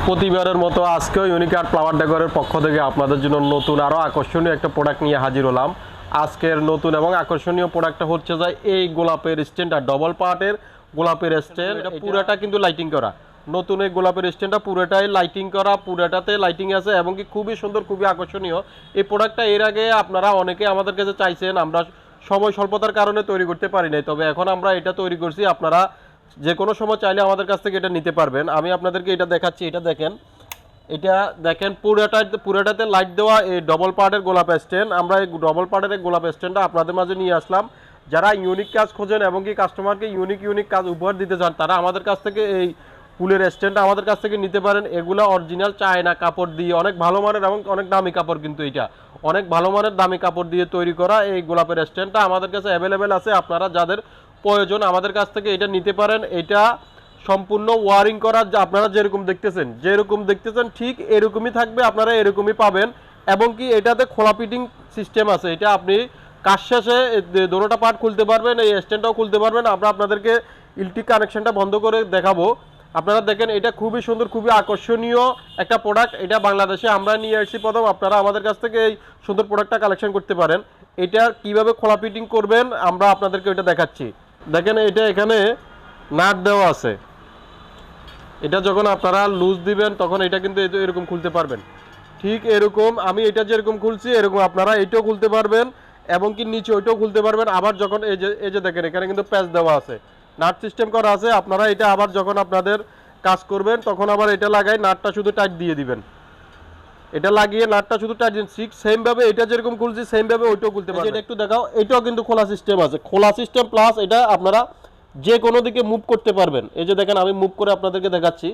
প্রতিবারের মতো আজকেও ইউনিক আর্ট ফ্লাওয়ার ডেকোরের পক্ষ থেকে আপনাদের জন্য নতুন আরও আকর্ষণীয় একটা প্রোডাক্ট নিয়ে হাজির হলাম। আজকের নতুন এবং আকর্ষণীয় প্রোডাক্টটা হচ্ছে যে এই গোলাপের স্ট্যান্ডটা, ডবল পার্টের গোলাপের স্ট্যান্ড। এটা পুরাটা কিন্তু লাইটিং করা, নতুন এই গোলাপের স্ট্যান্ডটা পুরোটাই লাইটিং করা, পুরোটাতে লাইটিং আছে এবং কি খুবই সুন্দর, খুবই আকর্ষণীয় এই প্রোডাক্টটা। এর আগে আপনারা অনেকে আমাদের কাছে চাইছেন, আমরা সময় স্বল্পতার কারণে তৈরি করতে পারি নাই, তবে এখন আমরা এটা তৈরি করছি। আপনারা যে কোনো সময় চাইলে আমাদের কাছ থেকে এটা নিতে পারবেন। আমি আপনাদেরকে এটা দেখাচ্ছি, এটা দেখেন, এটা দেখেন পুরোটাতে লাইট দেওয়া এই ডবল পার্টের গোলাপ স্ট্যান্ড। আমরা এই ডবল পার্টের এই গোলাপ স্ট্যান্ডটা আপনাদের মাঝে নিয়ে আসলাম। যারা ইউনিক কাজ খোঁজেন এবং কি কাস্টমারকে ইউনিক কাজ উপহার দিতে চান, তারা আমাদের কাছ থেকে এই ফুলের স্ট্যান্ডটা আমাদের কাছ থেকে নিতে পারেন। এগুলো অরিজিনাল চায়না কাপড় দিয়ে, অনেক ভালো মানের এবং অনেক দামি কাপড়, কিন্তু এটা অনেক ভালো মানের দামি কাপড় দিয়ে তৈরি করা এই গোলাপের স্ট্যান্ডটা আমাদের কাছে অ্যাভেলেবেল আছে। আপনারা যাদের প্রয়োজন আমাদের কাছ থেকে এটা নিতে পারেন। এটা সম্পূর্ণ ওয়ারিং করা, আপনারা যেরকম দেখতেছেন ঠিক এরকমই থাকবে, আপনারা এরকমই পাবেন। এবং কি এটাতে খোলা ফিটিং সিস্টেম আছে, এটা আপনি কাজ শেষে দোনোটা পার্ট খুলতে পারবেন, এই স্ট্যান্ডটাও খুলতে পারবেন। আমরা আপনাদেরকে ইলেকট্রিক কানেকশনটা বন্ধ করে দেখাবো। আপনারা দেখেন, এটা খুবই সুন্দর, খুবই আকর্ষণীয় একটা প্রোডাক্ট। এটা বাংলাদেশে আমরা নিয়ে আসছি প্রথম। আপনারা আমাদের কাছ থেকে এই সুন্দর প্রোডাক্টটা কালেকশন করতে পারেন। এটা কিভাবে খোলা ফিটিং করবেন আমরা আপনাদেরকে এটা দেখাচ্ছি। দেখেন, এটা এখানে নাট দেওয়া আছে। এটা যখন আপনারা লুজ দিবেন তখন এটা কিন্তু এরকম খুলতে পারবেন, ঠিক এরকম আমি এটা যেরকম খুলছি এরকম আপনারা এটাও খুলতে পারবেন এবং কি নিচে ওইটাও খুলতে পারবেন। আবার যখন এই যে দেখেন, এখানে কিন্তু প্যাচ দেওয়া আছে, নাট সিস্টেম করা আছে। আপনারা এটা আবার যখন আপনাদের কাজ করবেন তখন আবার এটা লাগাই নাটটা শুধু টাইট দিয়ে দিবেন, এটা লাগিয়ে নাটটা শুধু টাইট দিন। ঠিক সেম ভাবে এটা যেরকম খুলছি সেম ভাবে ওইটাও খুলতে পারবেন। এটা একটু দেখাও, এটাও কিন্তু খোলা সিস্টেম আছে, খোলা সিস্টেম প্লাস এটা আপনারা যে কোনো দিকে মুভ করতে পারবেন। এই যে দেখেন, আমি মুভ করে আপনাদেরকে দেখাচ্ছি,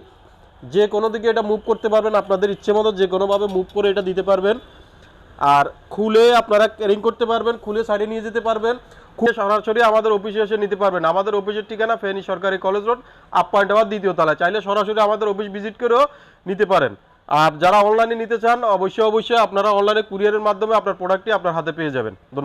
যে কোনো দিকে এটা মুভ করতে পারবেন, আপনাদের ইচ্ছে মতো যে কোনোভাবে মুভ করে এটা দিতে পারবেন। আর খুলে আপনারা ক্যারিং করতে পারবেন, খুলে সাইডে নিয়ে যেতে পারবেন, খুলে সরাসরি আমাদের অফিসে এসে নিতে পারবেন। আমাদের অফিসের ঠিকানা ফেনী সরকারি কলেজ রোড, আপ পয়েন্ট আবার দ্বিতীয় তলায়। চাইলে সরাসরি আমাদের অফিস ভিজিট করেও নিতে পারেন। আর যারা অনলাইনে নিতে চান অবশ্যই আপনারা অনলাইনে কুরিয়ারের মাধ্যমে আপনার প্রোডাক্টটি আপনার হাতে পেয়ে যাবেন। ধন্যবাদ।